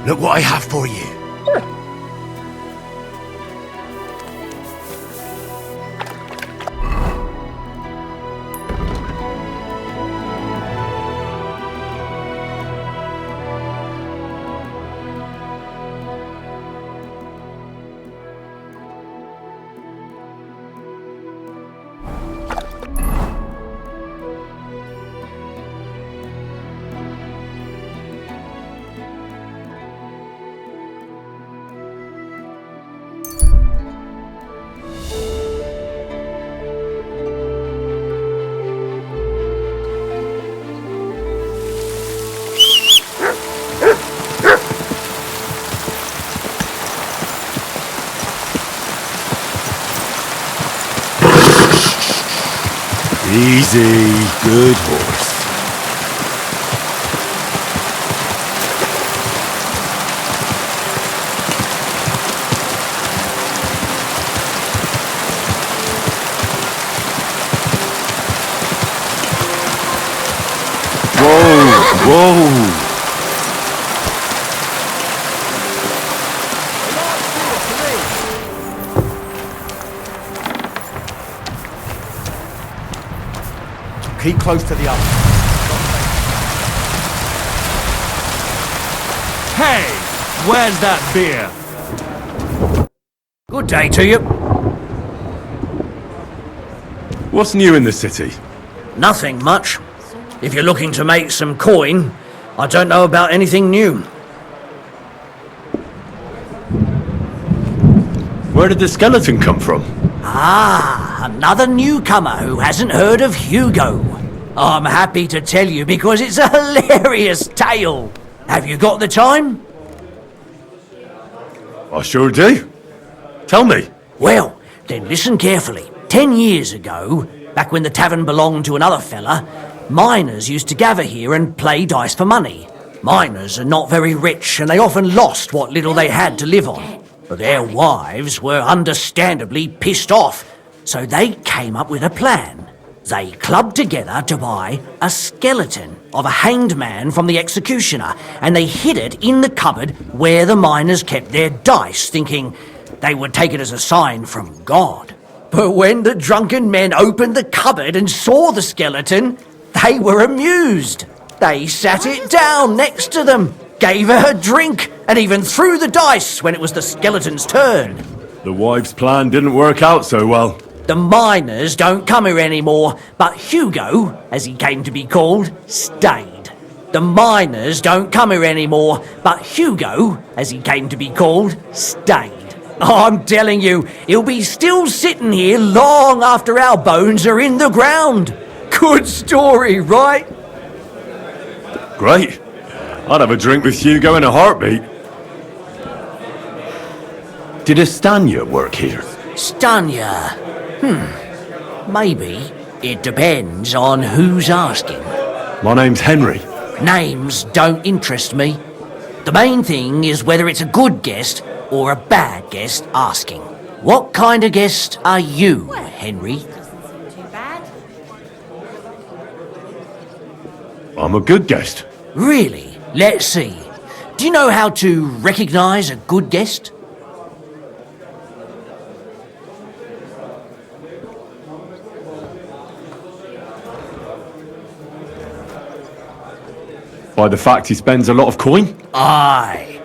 Look what I have for you. Easy, good horse. Whoa, whoa. Keep close to the other. Hey, where's that beer? Good day to you. What's new in the city? Nothing much. If you're looking to make some coin, I don't know about anything new. Where did the skeleton come from? Ah, another newcomer who hasn't heard of Hugo. I'm happy to tell you because it's a hilarious tale. Have you got the time? I sure do. Tell me. Well, then listen carefully. 10 years ago, back when the tavern belonged to another fella, miners used to gather here and play dice for money. Miners are not very rich and they often lost what little they had to live on. But their wives were understandably pissed off, so they came up with a plan. They clubbed together to buy a skeleton of a hanged man from the executioner, and they hid it in the cupboard where the miners kept their dice, thinking they would take it as a sign from God. But when the drunken men opened the cupboard and saw the skeleton, they were amused. They sat it down next to them, gave her a drink, and even threw the dice when it was the skeleton's turn. The wife's plan didn't work out so well. The miners don't come here anymore, but Hugo, as he came to be called, stayed. The miners don't come here anymore, but Hugo, as he came to be called, stayed. I'm telling you, he'll be still sitting here long after our bones are in the ground. Good story, right? Great. I'd have a drink with Hugo in a heartbeat. Did Estanya work here? Stanya. Maybe. It depends on who's asking. My name's Henry. Names don't interest me. The main thing is whether it's a good guest or a bad guest asking. What kind of guest are you, Henry? I'm a good guest. Really? Let's see. Do you know how to recognise a good guest? By the fact he spends a lot of coin? Aye.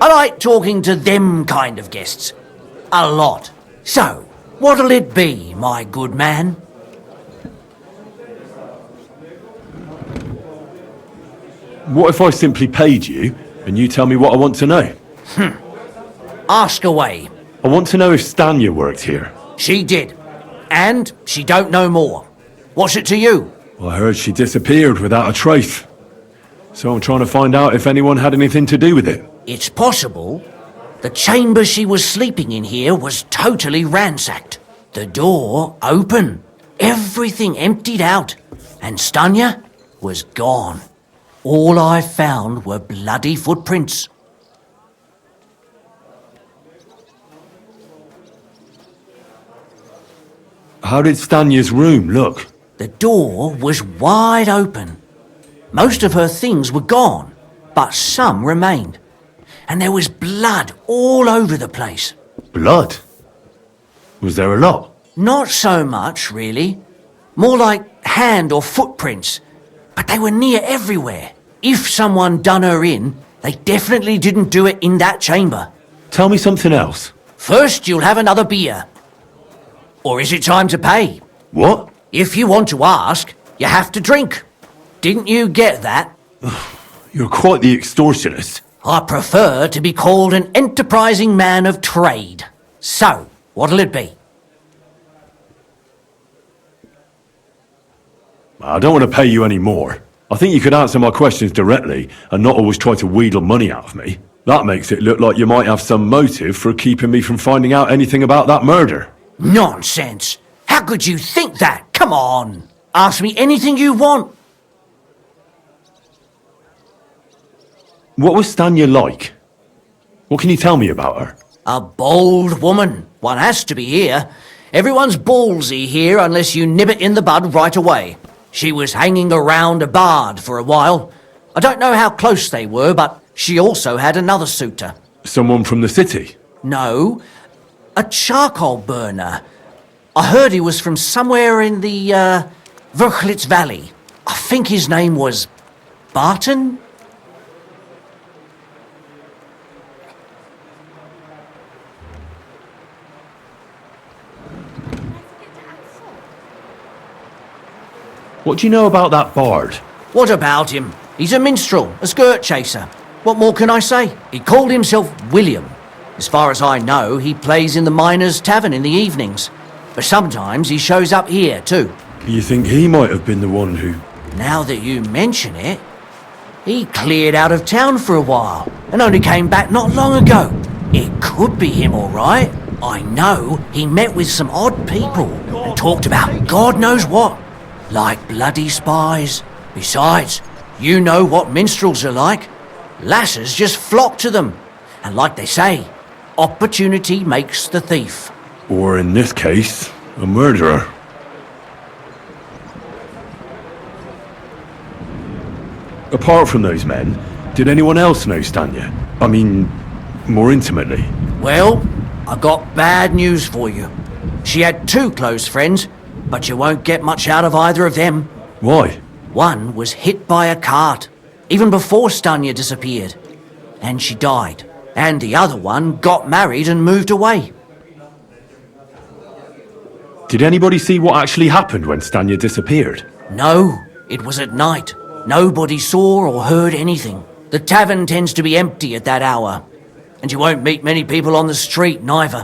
I like talking to them kind of guests. A lot. So, what'll it be, my good man? What if I simply paid you and you tell me what I want to know? Ask away. I want to know if Stanya worked here. She did. And she don't know more. What's it to you? I heard she disappeared without a trace. So I'm trying to find out if anyone had anything to do with it. It's possible. The chamber she was sleeping in here was totally ransacked. The door open. Everything emptied out. And Stanya was gone. All I found were bloody footprints. How did Stanya's room look? The door was wide open. Most of her things were gone, but some remained. and there was blood all over the place. Blood? Was there a lot? Not so much, really. More like hand or footprints. But they were near everywhere. If someone done her in, they definitely didn't do it in that chamber. Tell me something else. First, you'll have another beer. Or is it time to pay? What? If you want to ask, you have to drink. Didn't you get that? You're quite the extortionist. I prefer to be called an enterprising man of trade. So, what'll it be? I don't want to pay you any more. I think you could answer my questions directly and not always try to wheedle money out of me. That makes it look like you might have some motive for keeping me from finding out anything about that murder. Nonsense! How could you think that? Come on! Ask me anything you want. What was Stanya like? What can you tell me about her? A bold woman. One has to be here. Everyone's ballsy here unless you nib it in the bud right away. She was hanging around a bard for a while. I don't know how close they were, but she also had another suitor. Someone from the city? No, a charcoal burner. I heard he was from somewhere in the, Verchlitz Valley. I think his name was Barton? What do you know about that bard? What about him? He's a minstrel, a skirt chaser. What more can I say? He called himself William. As far as I know, he plays in the Miners' Tavern in the evenings. But sometimes he shows up here, too. You think he might have been the one who... Now that you mention it, he cleared out of town for a while and only came back not long ago. It could be him, all right. I know he met with some odd people and talked about God knows what. Like bloody spies. Besides, you know what minstrels are like. Lasses just flock to them. And like they say, opportunity makes the thief. Or in this case, a murderer. Apart from those men, did anyone else know Stanya? I mean, more intimately. Well, I got bad news for you. She had two close friends, but you won't get much out of either of them. Why? One was hit by a cart, even before Stanya disappeared, and she died. And the other one got married and moved away. Did anybody see what actually happened when Stanya disappeared? No, it was at night. Nobody saw or heard anything. The tavern tends to be empty at that hour, and you won't meet many people on the street neither.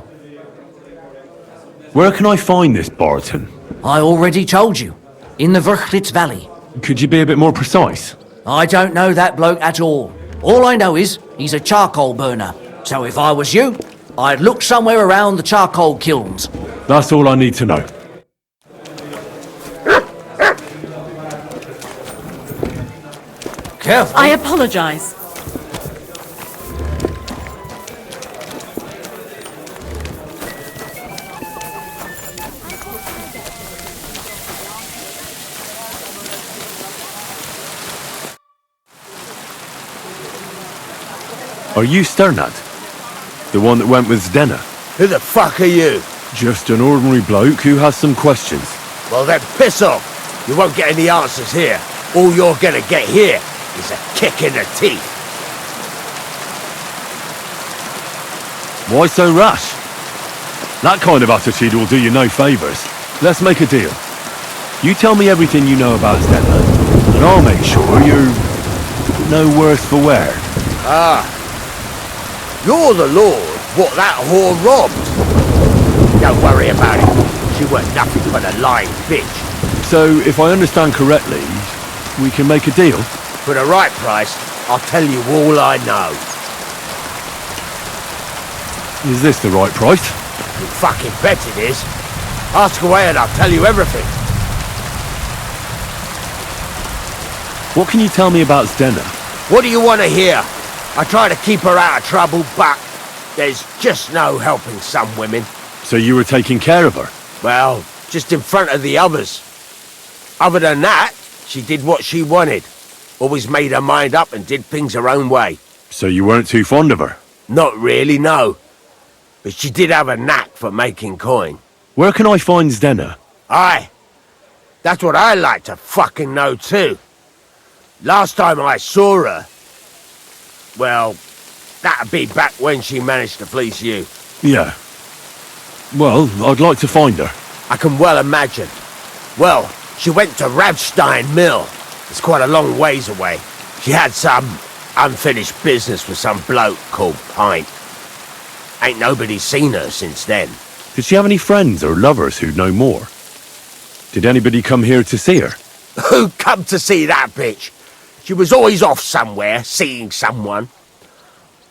Where can I find this Barton? I already told you, in the Verchlitz Valley. Could you be a bit more precise? I don't know that bloke at all. All I know is he's a charcoal burner. So if I was you, I'd look somewhere around the charcoal kilns. That's all I need to know. Careful. I apologize. Are you Sternad? The one that went with Zdena? Who the fuck are you? Just an ordinary bloke who has some questions. Well then, piss off. You won't get any answers here. All you're gonna get here is a kick in the teeth. Why so rash? That kind of attitude will do you no favours. Let's make a deal. You tell me everything you know about Zdena, and I'll make sure you're no worse for wear. You're the lord what that whore robbed. Don't worry about it. She weren't nothing but a lying bitch. So, if I understand correctly, we can make a deal? For the right price, I'll tell you all I know. Is this the right price? You fucking bet it is. Ask away and I'll tell you everything. What can you tell me about Zdena? What do you want to hear? I try to keep her out of trouble, but there's just no helping some women. So you were taking care of her? Well, just in front of the others. Other than that, she did what she wanted. Always made her mind up and did things her own way. So you weren't too fond of her? Not really, no. But she did have a knack for making coin. Where can I find Zdenna? Aye. That's what I like to fucking know too. Last time I saw her... Well, that'd be back when she managed to fleece you. Yeah. Well, I'd like to find her. I can well imagine. Well, she went to Ravstein Mill. It's quite a long ways away. She had some unfinished business with some bloke called Pint. Ain't nobody seen her since then. Did she have any friends or lovers who'd know more? Did anybody come here to see her? Who come to see that bitch? She was always off somewhere, seeing someone.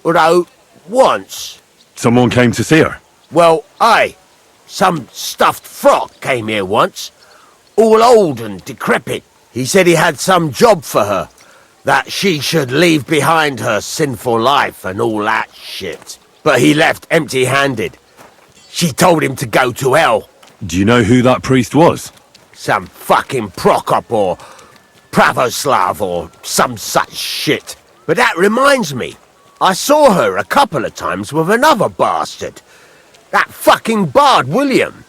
Although, once... Someone came to see her? Well, aye. Some stuffed frock came here once. All old and decrepit. He said he had some job for her. That she should leave behind her sinful life and all that shit. But he left empty-handed. She told him to go to hell. Do you know who that priest was? Some fucking Prokop or Pravoslav or some such shit. But that reminds me. I saw her a couple of times with another bastard. That fucking bard, William.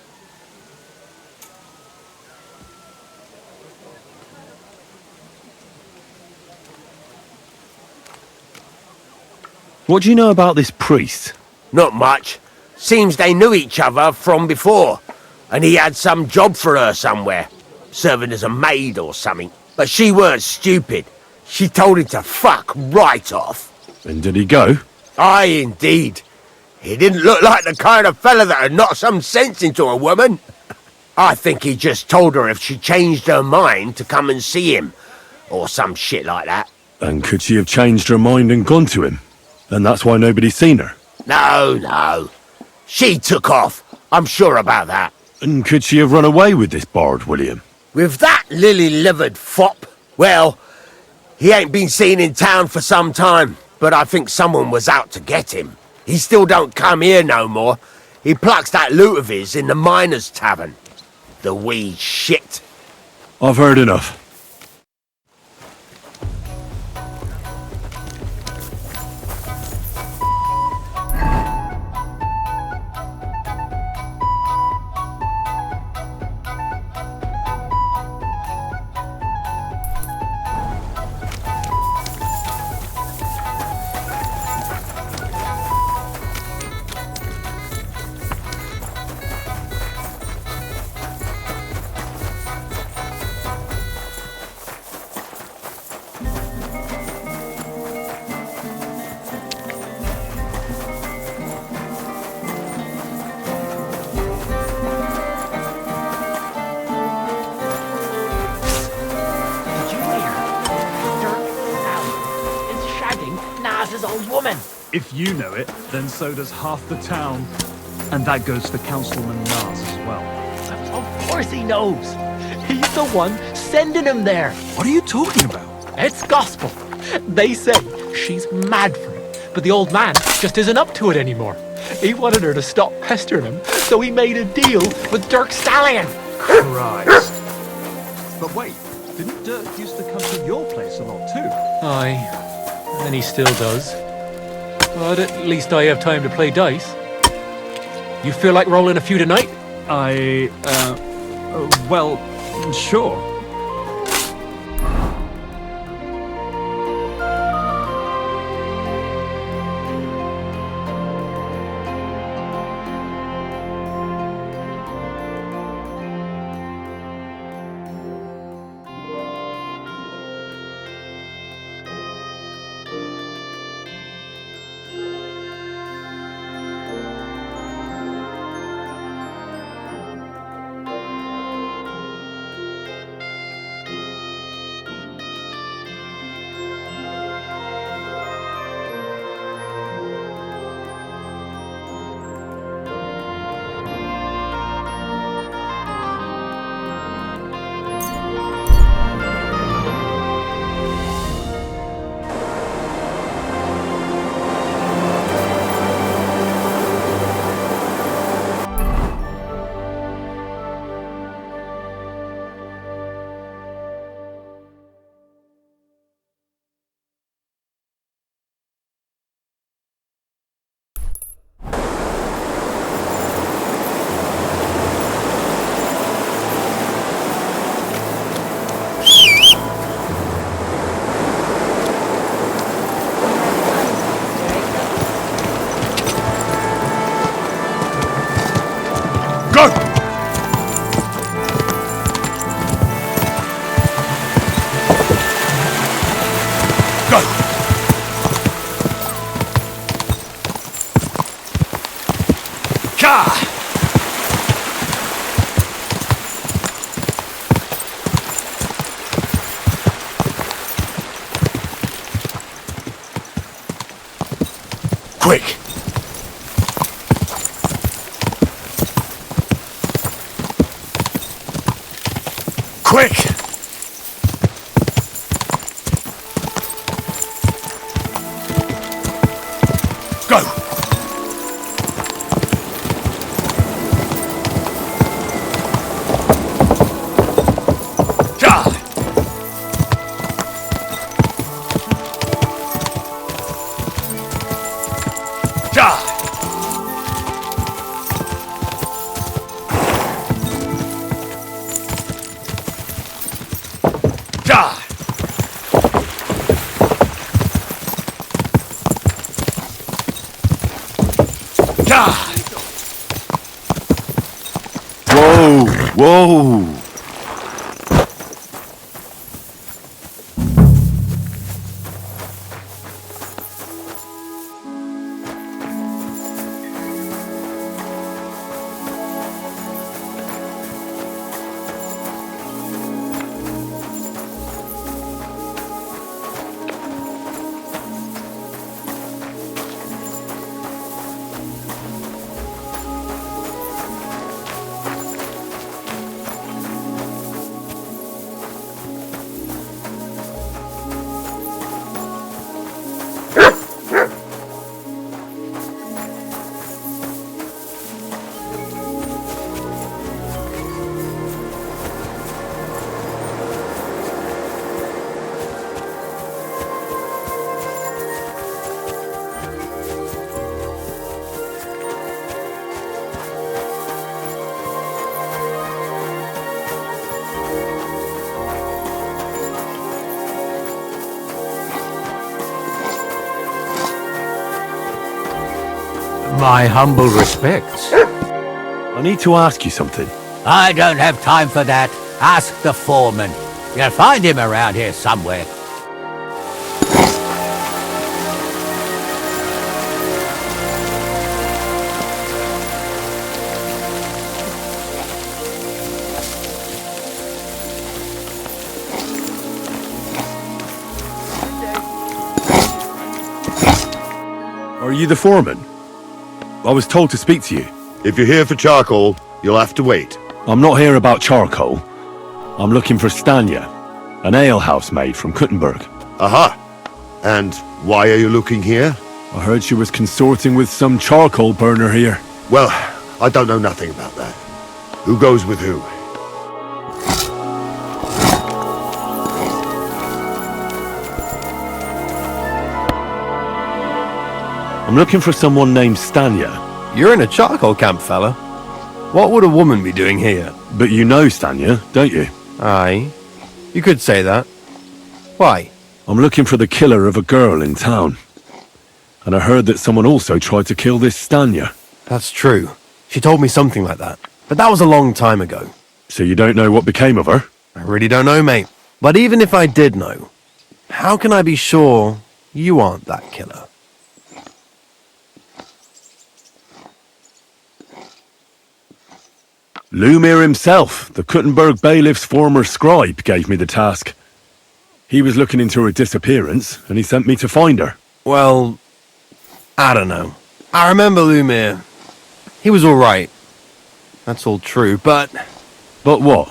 What do you know about this priest? Not much. Seems they knew each other from before. And he had some job for her somewhere. Serving as a maid or something. But she weren't stupid. She told him to fuck right off. And did he go? Aye, indeed. He didn't look like the kind of fella that had knocked some sense into a woman. I think he just told her if she changed her mind to come and see him. Or some shit like that. And could she have changed her mind and gone to him? And that's why nobody's seen her? No. She took off. I'm sure about that. And could she have run away with this bard, William? With that lily-livered fop? Well, he ain't been seen in town for some time, but I think someone was out to get him. He still don't come here no more. He plucks that loot of his in the miners' tavern. The wee shit. I've heard enough. If you know it, then so does half the town. And that goes for Councilman Nas as well. Of course he knows. He's the one sending him there. What are you talking about? It's gospel. They say she's mad for him, but the old man just isn't up to it anymore. He wanted her to stop pestering him, so he made a deal with Dirk Stallion. Christ. But wait, didn't Dirk used to come to your place a lot too? Aye, and he still does. But at least I have time to play dice. You feel like rolling a few tonight? Well, sure. Go! Ka! Quick! Quick! Go! Ja! Ja! Ja! Ja! Whoa! Whoa! My humble respects. I need to ask you something. I don't have time for that. Ask the foreman. You'll find him around here somewhere. Are you the foreman? I was told to speak to you. If you're here for charcoal, you'll have to wait. I'm not here about charcoal. I'm looking for Stanya, an alehouse maid from Kuttenberg. Aha! And why are you looking here? I heard she was consorting with some charcoal burner here. Well, I don't know nothing about that. Who goes with who? I'm looking for someone named Stanya. You're in a charcoal camp, fella. What would a woman be doing here? But you know Stanya, don't you? Aye. You could say that. Why? I'm looking for the killer of a girl in town. And I heard that someone also tried to kill this Stanya. That's true. She told me something like that. But that was a long time ago. So you don't know what became of her? I really don't know, mate. But even if I did know, how can I be sure you aren't that killer? Lumir himself, the Kuttenberg bailiff's former scribe, gave me the task. He was looking into her disappearance, and he sent me to find her. Well, I don't know. I remember Lumir. He was alright. That's all true, but... But what?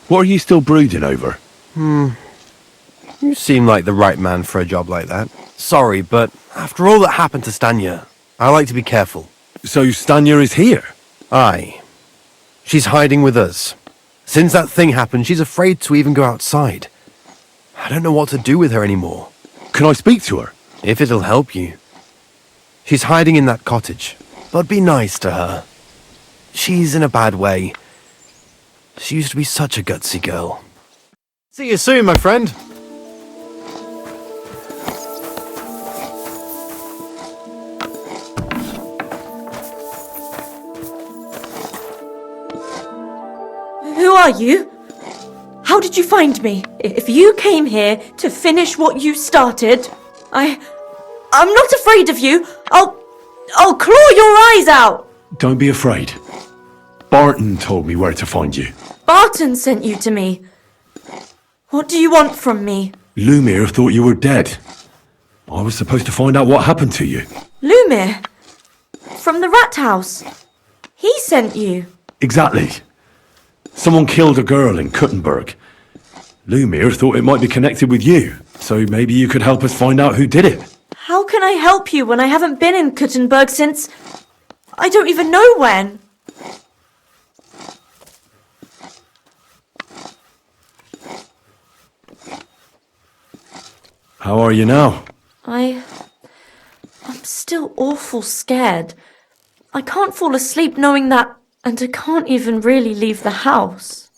What are you still brooding over? You seem like the right man for a job like that. Sorry, but after all that happened to Stanya, I like to be careful. So Stanya is here? Aye. She's hiding with us. Since that thing happened, she's afraid to even go outside. I don't know what to do with her anymore. Can I speak to her? If it'll help you. She's hiding in that cottage, but be nice to her. She's in a bad way. She used to be such a gutsy girl. See you soon, my friend. Who are you? How did you find me? If you came here to finish what you started, I'm not afraid of you. I'll claw your eyes out. Don't be afraid. Barton told me where to find you. Barton sent you to me. What do you want from me? Lumir thought you were dead. I was supposed to find out what happened to you. Lumir? From the rat house? He sent you? Exactly. Someone killed a girl in Kuttenberg. Lumir thought it might be connected with you, so maybe you could help us find out who did it. How can I help you when I haven't been in Kuttenberg since... I don't even know when. How are you now? I'm still awful scared. I can't fall asleep knowing that, and I can't even really leave the house.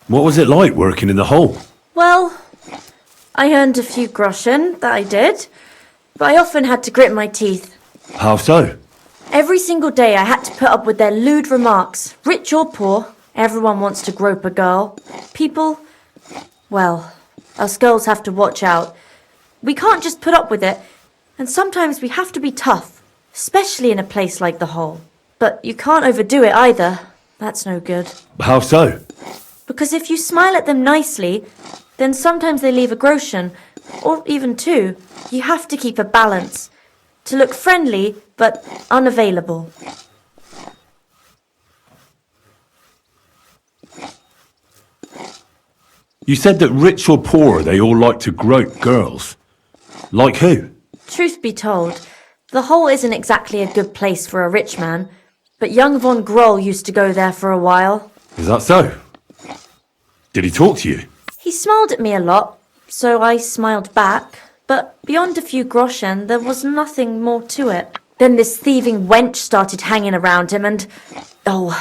What was it like working in the hole? Well, I earned a few groschen, that I did, but I often had to grit my teeth. How so? Every single day I had to put up with their lewd remarks. Rich or poor, everyone wants to grope a girl. People, well, us girls have to watch out. We can't just put up with it, and sometimes we have to be tough, especially in a place like the hole. But you can't overdo it either. That's no good. How so? Because if you smile at them nicely, then sometimes they leave a groschen, or even two. You have to keep a balance. To look friendly, but unavailable. You said that rich or poor, they all like to grope girls. Like who? Truth be told, the hole isn't exactly a good place for a rich man, but young von Groll used to go there for a while. Is that so? Did he talk to you? He smiled at me a lot, so I smiled back, but beyond a few groschen, there was nothing more to it. Then this thieving wench started hanging around him and... oh,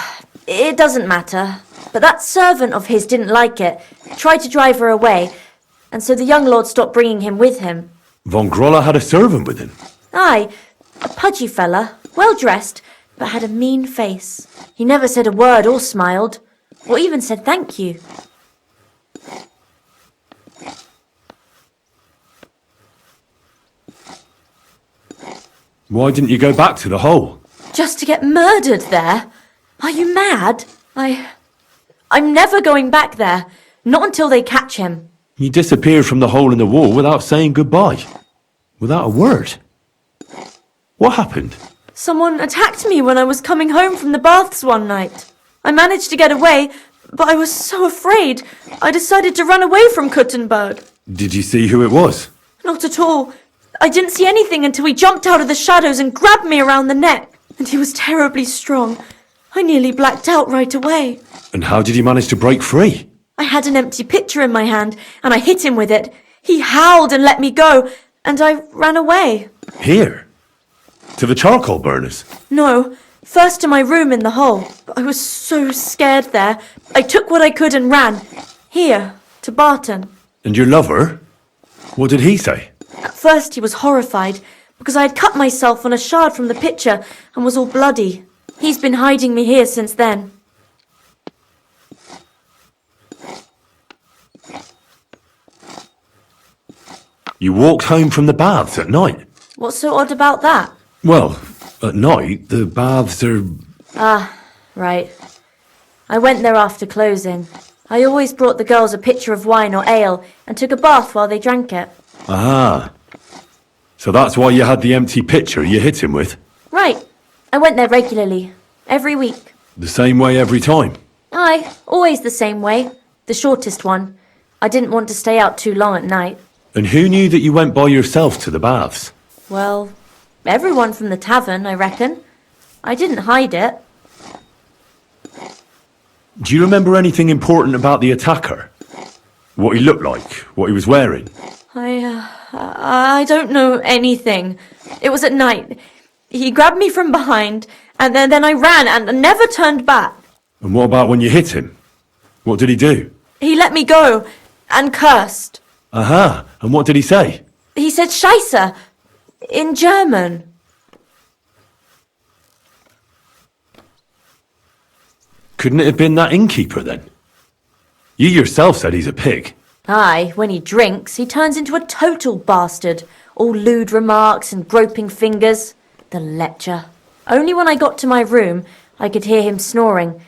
it doesn't matter. But that servant of his didn't like it, tried to drive her away, and so the young lord stopped bringing him with him. Von Groller had a servant with him? Aye, a pudgy fella, well-dressed, but had a mean face. He never said a word or smiled, or even said thank you. Why didn't you go back to the hole? Just to get murdered there? Are you mad? I'm never going back there. Not until they catch him. You disappeared from the hole in the wall without saying goodbye. Without a word. What happened? Someone attacked me when I was coming home from the baths one night. I managed to get away, but I was so afraid. I decided to run away from Kuttenberg. Did you see who it was? Not at all. I didn't see anything until he jumped out of the shadows and grabbed me around the neck. And he was terribly strong. I nearly blacked out right away. And how did you manage to break free? I had an empty pitcher in my hand, and I hit him with it. He howled and let me go, and I ran away. Here? To the charcoal burners? No, first to my room in the hole. I was so scared there. I took what I could and ran. Here, to Barton. And your lover? What did he say? At first he was horrified, because I had cut myself on a shard from the pitcher and was all bloody. He's been hiding me here since then. You walked home from the baths at night? What's so odd about that? Well, at night, the baths are... Ah, right. I went there after closing. I always brought the girls a pitcher of wine or ale and took a bath while they drank it. Ah. So that's why you had the empty pitcher you hit him with? Right. I went there regularly. Every week. The same way every time? Aye, always the same way. The shortest one. I didn't want to stay out too long at night. And who knew that you went by yourself to the baths? Well, everyone from the tavern, I reckon. I didn't hide it. Do you remember anything important about the attacker? What he looked like? What he was wearing? I don't know anything. It was at night. He grabbed me from behind, and then I ran and never turned back. And what about when you hit him? What did he do? He let me go, and cursed. Aha, and what did he say? He said Scheisse, in German. Couldn't it have been that innkeeper then? You yourself said he's a pig. Aye, when he drinks, he turns into a total bastard. All lewd remarks and groping fingers. The lecher. Only when I got to my room, I could hear him snoring.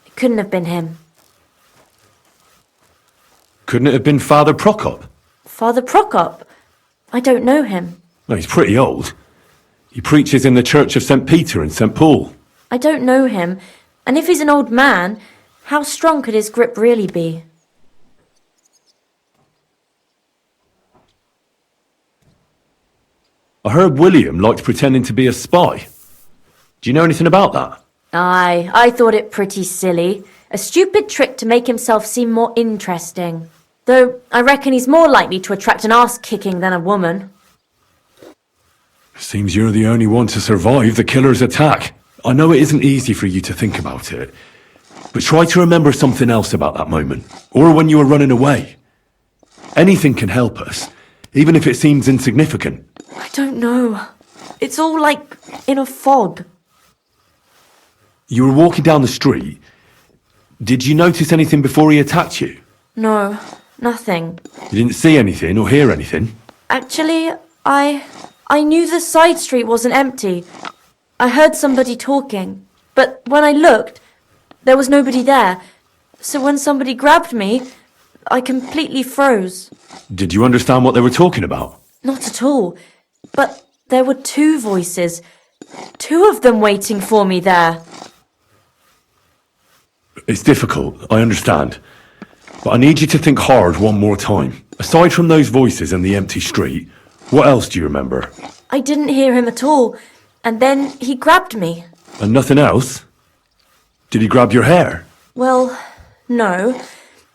It couldn't have been him. Couldn't it have been Father Prokop? Father Prokop? I don't know him. No, he's pretty old. He preaches in the Church of St. Peter and St. Paul. I don't know him, and if he's an old man, how strong could his grip really be? I heard William liked pretending to be a spy. Do you know anything about that? Aye, I thought it pretty silly. A stupid trick to make himself seem more interesting. Though I reckon he's more likely to attract an arse-kicking than a woman. Seems you're the only one to survive the killer's attack. I know it isn't easy for you to think about it, but try to remember something else about that moment, or when you were running away. Anything can help us, even if it seems insignificant. I don't know. It's all like in a fog. You were walking down the street. Did you notice anything before he attacked you? No, nothing. You didn't see anything or hear anything? Actually, I knew the side street wasn't empty. I heard somebody talking, but when I looked, there was nobody there. So when somebody grabbed me, I completely froze. Did you understand what they were talking about? Not at all. But there were two voices. Two of them waiting for me there. It's difficult, I understand. But I need you to think hard one more time. Aside from those voices and the empty street, what else do you remember? I didn't hear him at all. And then he grabbed me. And nothing else? Did he grab your hair? Well, no.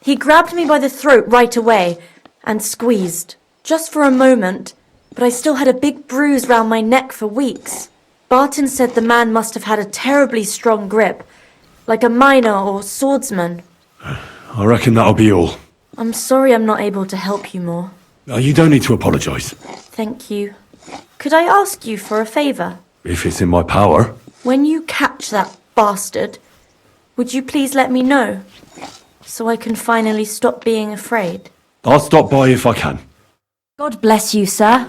He grabbed me by the throat right away and squeezed. Just for a moment. But I still had a big bruise round my neck for weeks. Barton said the man must have had a terribly strong grip. Like a miner or swordsman. I reckon that'll be all. I'm sorry I'm not able to help you more. You don't need to apologise. Thank you. Could I ask you for a favour? If it's in my power. When you catch that bastard, would you please let me know? So I can finally stop being afraid. I'll stop by if I can. God bless you, sir.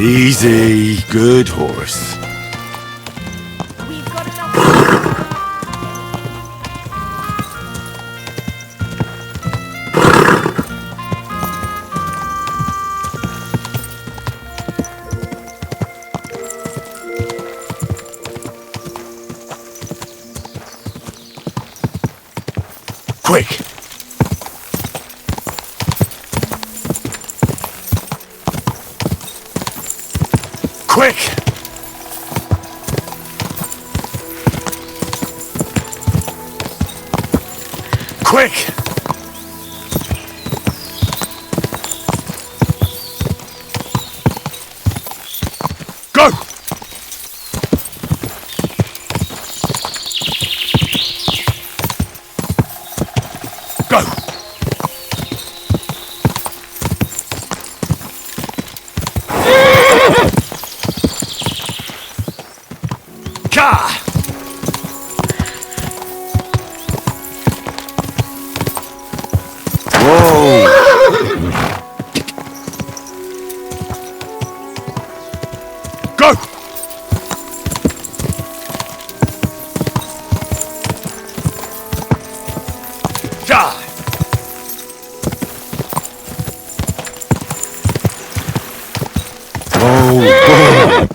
Easy, good horse. Quick! Quick! Quick! Go! Go! Ka! Whoa! Go! Ja! Whoa! Whoa!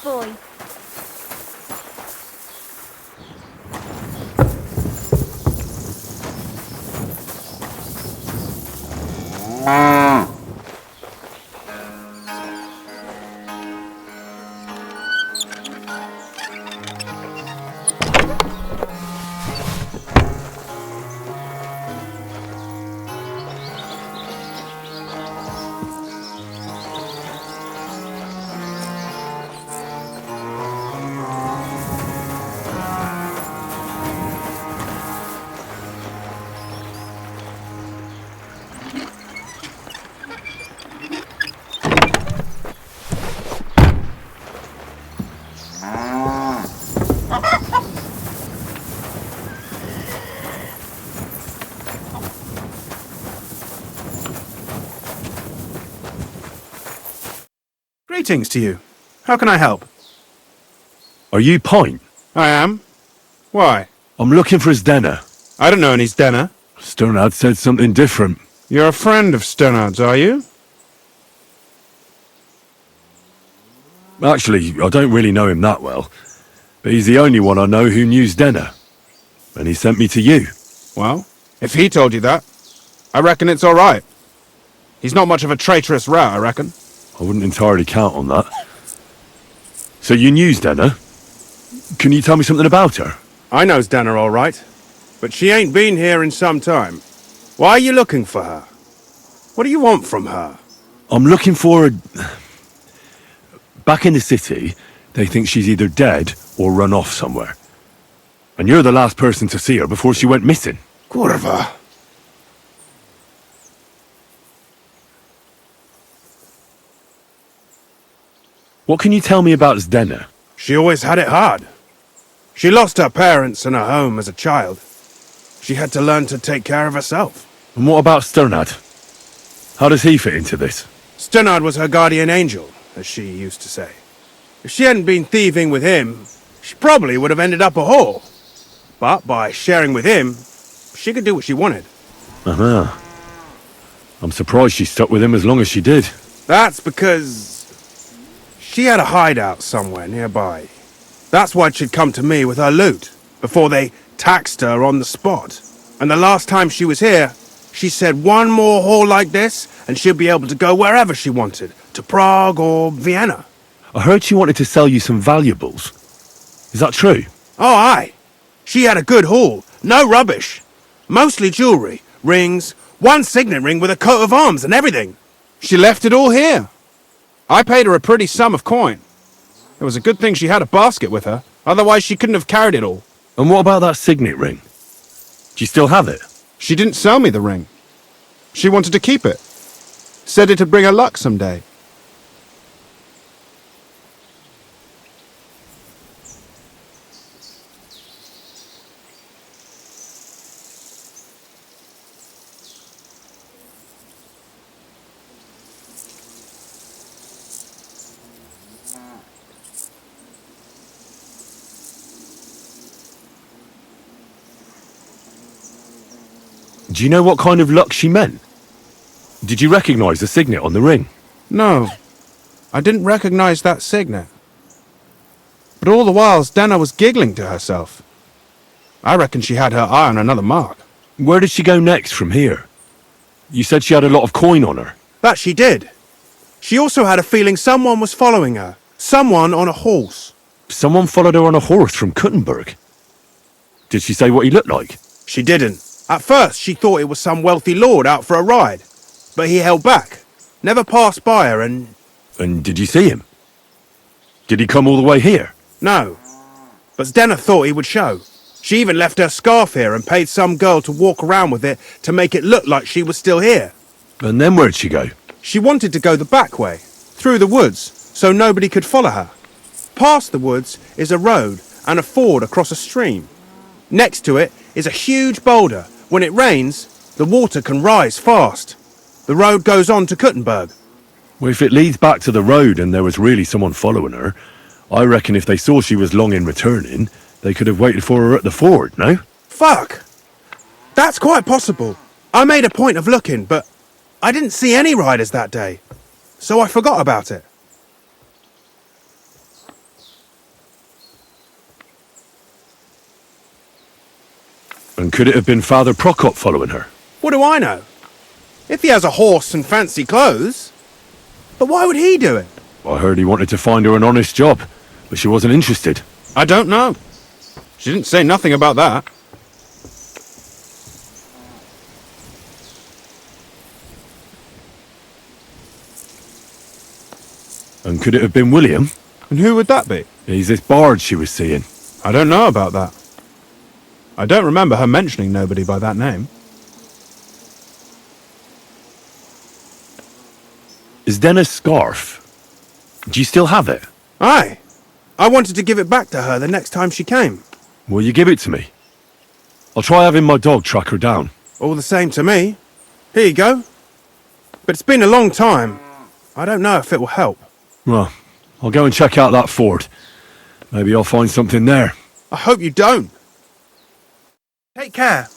boy. Greetings to you. How can I help? Are you Pint? I am. Why? I'm looking for his Denner. I don't know any Stenner. Sternad said something different. You're a friend of Sternard's, are you? Actually, I don't really know him that well. But he's the only one I know who knew Denner. And he sent me to you. Well, if he told you that, I reckon it's all right. He's not much of a traitorous rat, I reckon. I wouldn't entirely count on that. So you knew Denner? Can you tell me something about her? I know Stenner all right, but she ain't been here in some time. Why are you looking for her? What do you want from her? I'm looking for a... Back in the city, they think she's either dead or run off somewhere. And you're the last person to see her before she went missing. Kurva. What can you tell me about Denner? She always had it hard. She lost her parents and her home as a child. She had to learn to take care of herself. And what about Sternad? How does he fit into this? Sternard was her guardian angel, as she used to say. If she hadn't been thieving with him, she probably would have ended up a whore. But by sharing with him, she could do what she wanted. Uh-huh. I'm surprised she stuck with him as long as she did. That's because she had a hideout somewhere nearby. That's why she'd come to me with her loot, before they taxed her on the spot. And the last time she was here, she said one more haul like this, and she'll be able to go wherever she wanted, to Prague or Vienna. I heard she wanted to sell you some valuables. Is that true? Oh, aye. She had a good haul, no rubbish. Mostly jewellery, rings, one signet ring with a coat of arms and everything. She left it all here. I paid her a pretty sum of coin. It was a good thing she had a basket with her, otherwise she couldn't have carried it all. And what about that signet ring? Do you still have it? She didn't sell me the ring. She wanted to keep it. Said it'd bring her luck someday. Do you know what kind of luck she meant? Did you recognize the signet on the ring? No, I didn't recognize that signet. But all the while, Stenner was giggling to herself. I reckon she had her eye on another mark. Where did she go next from here? You said she had a lot of coin on her. That she did. She also had a feeling someone was following her. Someone on a horse. Someone followed her on a horse from Kuttenberg. Did she say what he looked like? She didn't. At first, she thought it was some wealthy lord out for a ride. But he held back. Never passed by her and... And did you see him? Did he come all the way here? No. But Stenner thought he would show. She even left her scarf here and paid some girl to walk around with it to make it look like she was still here. And then where'd she go? She wanted to go the back way, through the woods, so nobody could follow her. Past the woods is a road and a ford across a stream. Next to it is a huge boulder. When it rains, the water can rise fast. The road goes on to Kuttenberg. Well, if it leads back to the road and there was really someone following her, I reckon if they saw she was long in returning, they could have waited for her at the ford, no? Fuck! That's quite possible. I made a point of looking, but I didn't see any riders that day. So I forgot about it. And could it have been Father Prokop following her? What do I know? If he has a horse and fancy clothes. But why would he do it? I heard he wanted to find her an honest job, but she wasn't interested. I don't know. She didn't say nothing about that. And could it have been William? And who would that be? He's this bard she was seeing. I don't know about that. I don't remember her mentioning nobody by that name. Is Denna's scarf? Do you still have it? Aye. I wanted to give it back to her the next time she came. Will you give it to me? I'll try having my dog track her down. All the same to me. Here you go. But it's been a long time. I don't know if it will help. Well, I'll go and check out that ford. Maybe I'll find something there. I hope you don't. Take care.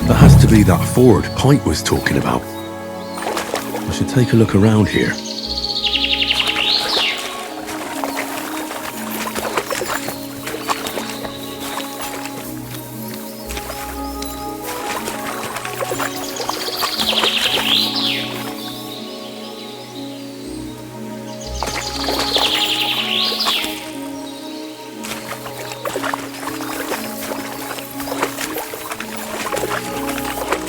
That has to be that ford Pint was talking about. I should take a look around here.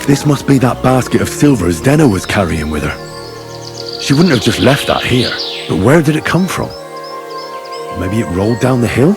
This must be that basket of silver Denna was carrying with her. She wouldn't have just left that here, but where did it come from? Maybe it rolled down the hill?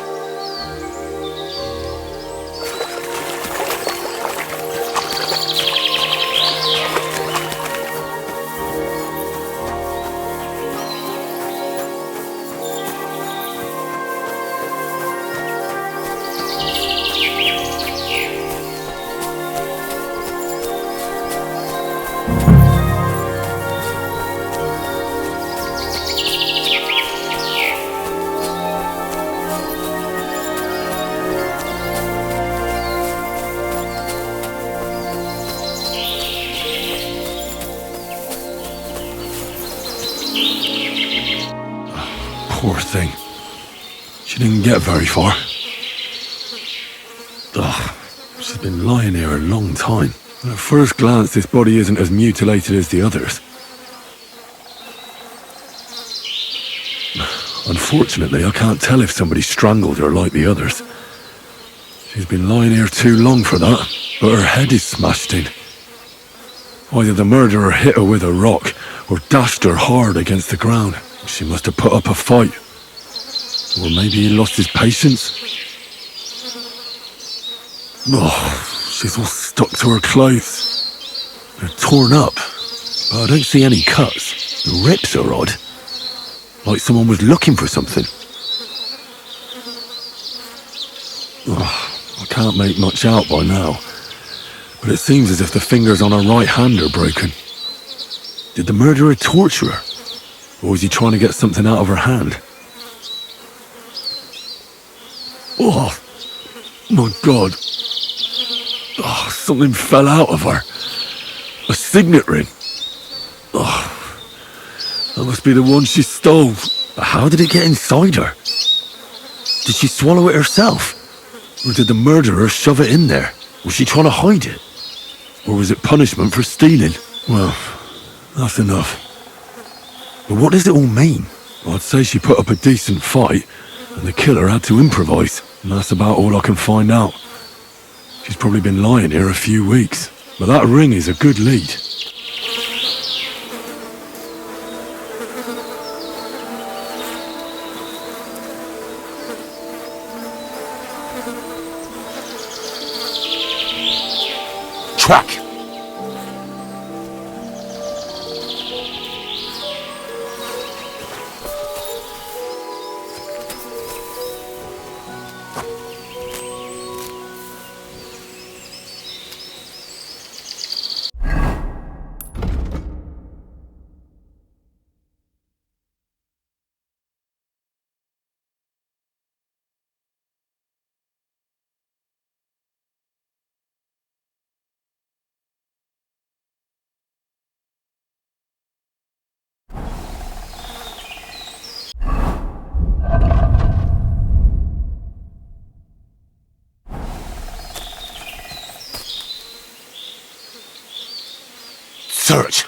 Poor thing. She didn't get very far. Ugh, she's been lying here a long time. At first glance, this body isn't as mutilated as the others. Unfortunately, I can't tell if somebody strangled her like the others. She's been lying here too long for that, but her head is smashed in. Either the murderer hit her with a rock, or dashed her hard against the ground. She must have put up a fight. Or maybe he lost his patience. Oh, she's all stuck to her clothes. They're torn up, but I don't see any cuts. The rips are odd. Like someone was looking for something. Oh, I can't make much out by now, but it seems as if the fingers on her right hand are broken. Did the murderer torture her? Or was he trying to get something out of her hand? Oh, my God. Oh, something fell out of her. A signet ring. Oh, that must be the one she stole. But how did it get inside her? Did she swallow it herself? Or did the murderer shove it in there? Was she trying to hide it? Or was it punishment for stealing? Well, that's enough. But what does it all mean? I'd say she put up a decent fight, and the killer had to improvise, and that's about all I can find out. She's probably been lying here a few weeks, but that ring is a good lead. Truck! Search!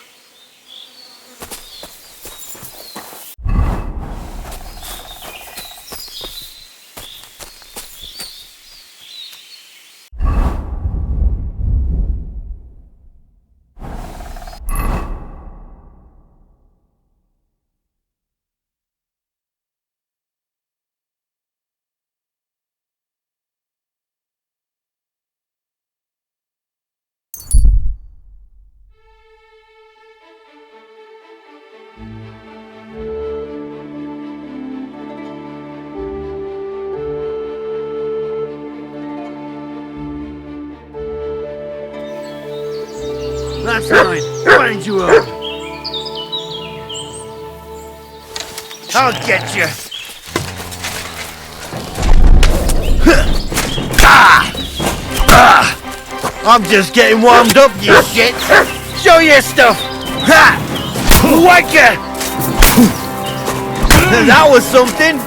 That's mine. Find you up. I'll get you. I'm just getting warmed up, you shit. Show your stuff. Ha! Wanker! That was something.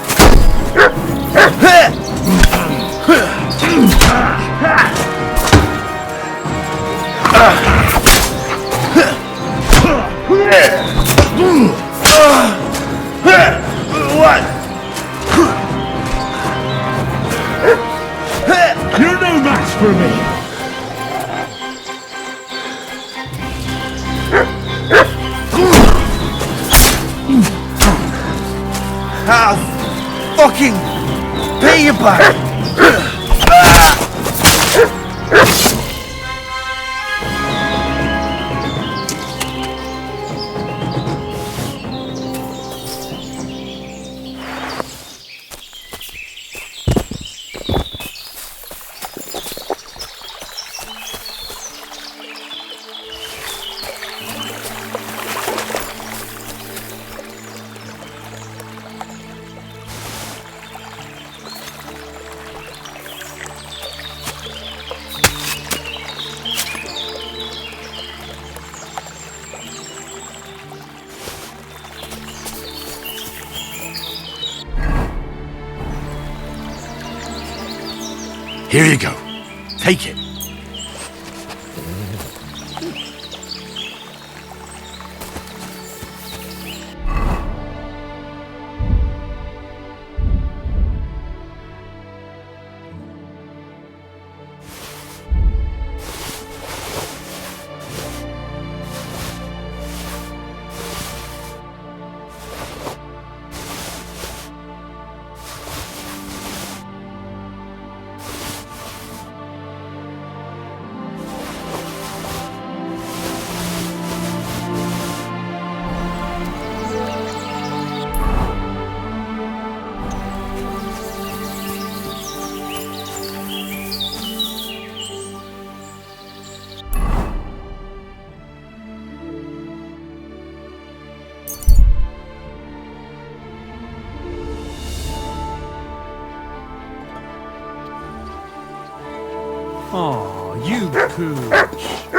What? You're no match for me! I'll fucking pay you back! Here you go. Take it. Cooch.